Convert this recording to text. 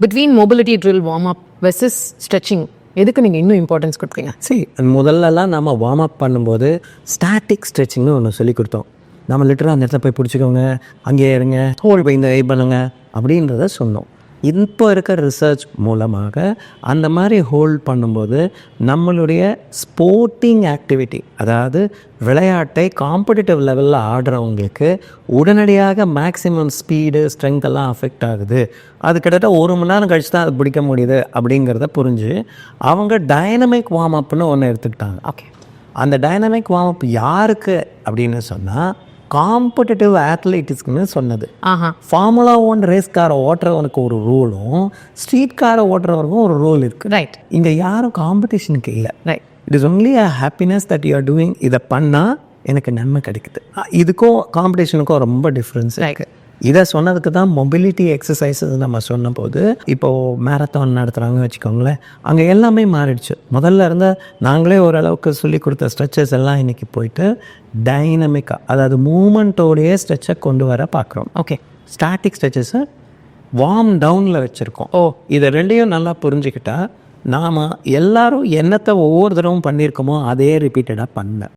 Between mobility drill warm up versus stretching எதுக்கு நீங்கள் இன்னும் இம்பார்ட்டன்ஸ் கொடுப்பீங்க? சரி, முதல்லலாம் நம்ம வார்ம் அப் பண்ணும்போது ஸ்டாட்டிக் ஸ்ட்ரெச்சிங்னு ஒன்று சொல்லி கொடுத்தோம். நம்ம லிட்டராக அந்த இடத்த போய் பிடிச்சிக்கோங்க, அங்கேயே இருங்க, ஹோல் போய் இந்த பண்ணுங்க அப்படின்றத சொன்னோம். இப்போ இருக்க ரிசர்ச் மூலமாக அந்த மாதிரி ஹோல்ட் பண்ணும்போது நம்மளுடைய ஸ்போர்ட்டிங் ஆக்டிவிட்டி, அதாவது விளையாட்டை காம்படிட்டிவ் லெவலில் ஆடுறவங்களுக்கு உடனடியாக மேக்ஸிமம் ஸ்பீடு ஸ்ட்ரென்த் எல்லாம் அஃபெக்ட் ஆகுது. அது கிட்டத்தட்ட 1 மணி நேரம் கழிச்சு தான் அது பிடிக்க முடியுது அப்படிங்கிறத புரிஞ்சு அவங்க டைனமிக் வார்ம் அப்னு ஒன்று எடுத்துக்கிட்டாங்க. ஓகே, அந்த டைனமிக் வார்ம் அப் யாருக்கு அப்படின்னு சொன்னால் காம்படிட்டிவ் அத்லெட்டிக்ஸ்னு சொன்னது. ஃபார்முலா 1 ரேஸ் காரை ஓட்டுறவனுக்கு ஒரு ரூலும் ஸ்ட்ரீட் காரை ஓட்டுறவனுக்கும் ஒரு ரூல் இருக்குது. ரைட். இங்கே யாரும் காம்படிஷனுக்கு இல்லை. Right. It is only a happiness that you are doing. இதை பண்ணால் எனக்கு நன்மை கிடைக்குது. இதுக்கும் காம்படிஷனுக்கும் ரொம்ப டிஃப்ரென்ஸ் இருக்குது. இதை சொன்னதுக்கு தான் மொபிலிட்டி எக்ஸசைஸஸ் நம்ம சொன்னபோது இப்போது மேரத்தான் நடத்துகிறாங்கன்னு வச்சுக்கோங்களேன், அங்கே எல்லாமே மாறிடுச்சு. முதல்ல இருந்த நாங்களே ஓரளவுக்கு சொல்லி கொடுத்த ஸ்ட்ரெச்சஸ் எல்லாம் இன்றைக்கி போயிட்டு டைனமிக்காக, அதாவது மூமெண்ட்டோடையே ஸ்ட்ரெச்சை கொண்டு வர பார்க்குறோம். ஓகே, ஸ்டாட்டிக் ஸ்ட்ரெச்சஸை வார்ம் டவுனில் வச்சுருக்கோம். இதை ரெண்டையும் நல்லா புரிஞ்சுக்கிட்டா நாம் எல்லாரும் என்னத்தை ஒவ்வொரு தடவும் பண்ணியிருக்கோமோ அதே ரிப்பீட்டடாக பண்ண